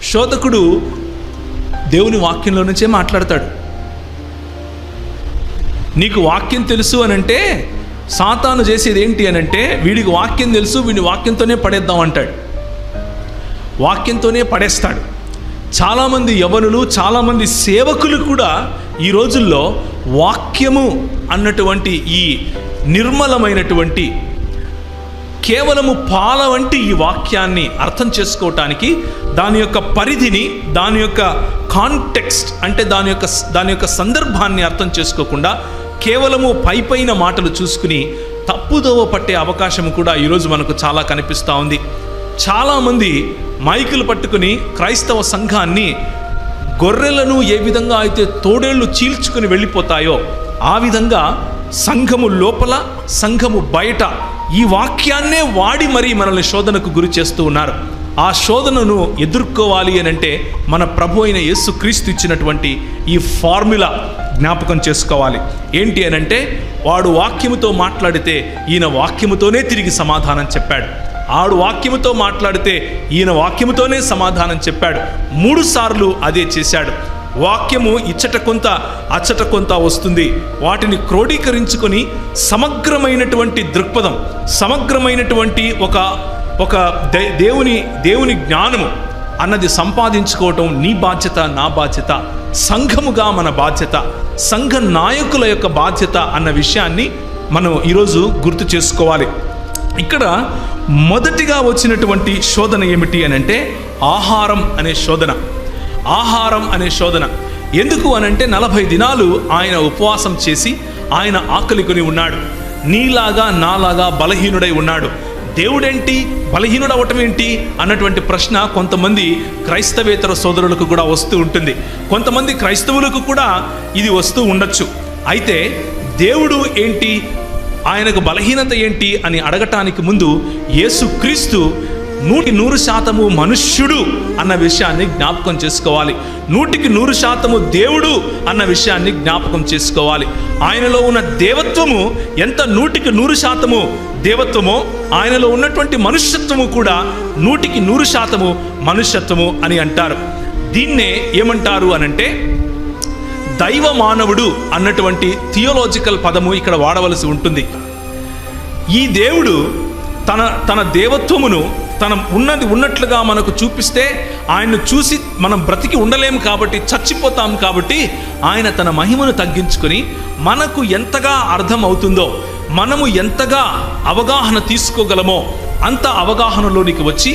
శోధకుడు దేవుని వాక్యంలో నుంచే మాట్లాడతాడు. నీకు వాక్యం తెలుసు అనంటే సాతాను చేసేది ఏంటి అనంటే వీడికి వాక్యం తెలుసు, వీడిని వాక్యంతోనే పడేద్దాం అంటాడు. వాక్యంతోనే పడేస్తాడు. చాలామంది యవనులు, చాలామంది సేవకులు కూడా ఈ రోజుల్లో వాక్యము అన్నటువంటి ఈ నిర్మలమైనటువంటి కేవలము పాల వంటి ఈ వాక్యాన్ని అర్థం చేసుకోవటానికి దాని యొక్క పరిధిని, దాని యొక్క కాంటెక్స్ట్ అంటే దాని యొక్క సందర్భాన్ని అర్థం చేసుకోకుండా కేవలము పైన మాటలు చూసుకుని తప్పుదోవ పట్టే అవకాశం కూడా ఈరోజు మనకు చాలా కనిపిస్తూ ఉంది. చాలామంది మైకులు పట్టుకుని క్రైస్తవ సంఘాన్ని గొర్రెలను ఏ విధంగా అయితే తోడేళ్లు చీల్చుకుని వెళ్ళిపోతాయో ఆ విధంగా సంఘము లోపల, సంఘము బయట ఈ వాక్యాన్నే వాడి మరీ మనల్ని శోధనకు గురి చేస్తూ ఉన్నారు. ఆ శోధనను ఎదుర్కోవాలి అనంటే మన ప్రభు అయిన యేసుక్రీస్తు ఇచ్చినటువంటి ఈ ఫార్ములా జ్ఞాపకం చేసుకోవాలి. ఏంటి అనంటే వాడు వాక్యముతో మాట్లాడితే ఈయన వాక్యముతోనే తిరిగి సమాధానం చెప్పాడు. ఆడు వాక్యముతో మాట్లాడితే ఈయన వాక్యముతోనే సమాధానం చెప్పాడు. 3 సార్లు అదే చేశాడు. వాక్యము ఇచ్చట కొంత అచ్చట కొంత వస్తుంది. వాటిని క్రోడీకరించుకొని సమగ్రమైనటువంటి దృక్పథం, సమగ్రమైనటువంటి ఒక దేవుని జ్ఞానము అన్నది సంపాదించుకోవటం నీ బాధ్యత, నా బాధ్యత, సంఘముగా మన బాధ్యత, సంఘ నాయకుల యొక్క బాధ్యత అన్న విషయాన్ని మనం ఈరోజు గుర్తు చేసుకోవాలి. ఇక్కడ మొదటిగా వచ్చినటువంటి శోధన ఏమిటి అనంటే ఆహారం అనే శోధన. ఆహారం అనే శోధన ఎందుకు అనంటే 40 దినాలు ఆయన ఉపవాసం చేసి ఆయన ఆకలి కొని ఉన్నాడు. నీలాగా నాలాగా బలహీనుడై ఉన్నాడు. దేవుడేంటి బలహీనుడవటం ఏంటి అన్నటువంటి ప్రశ్న కొంతమంది క్రైస్తవేతర సోదరులకు కూడా వస్తూ ఉంటుంది. కొంతమంది క్రైస్తవులకు కూడా ఇది వస్తూ ఉండొచ్చు. అయితే దేవుడు ఏంటి, ఆయనకు బలహీనత ఏంటి అని అడగటానికి ముందు యేసుక్రీస్తు 100% మనుష్యుడు అన్న విషయాన్ని జ్ఞాపకం చేసుకోవాలి. 100% దేవుడు అన్న విషయాన్ని జ్ఞాపకం చేసుకోవాలి. ఆయనలో ఉన్న దేవత్వము ఎంత 100% దేవత్వమో ఆయనలో ఉన్నటువంటి మనుష్యత్వము కూడా 100% మనుష్యత్వము అని అంటారు. దీన్నే ఏమంటారు అనంటే దైవ మానవుడు అన్నటువంటి థియోలాజికల్ పదము ఇక్కడ వాడవలసి ఉంటుంది. ఈ దేవుడు తన దేవత్వమును తన ఉన్నట్లుగా మనకు చూపిస్తే ఆయన్ను చూసి మనం బ్రతికి ఉండలేము కాబట్టి, చచ్చిపోతాం కాబట్టి ఆయన తన మహిమను తగ్గించుకొని మనకు ఎంతగా అర్థం అవుతుందో, మనము ఎంతగా అవగాహన తీసుకోగలమో అంత అవగాహనలోనికి వచ్చి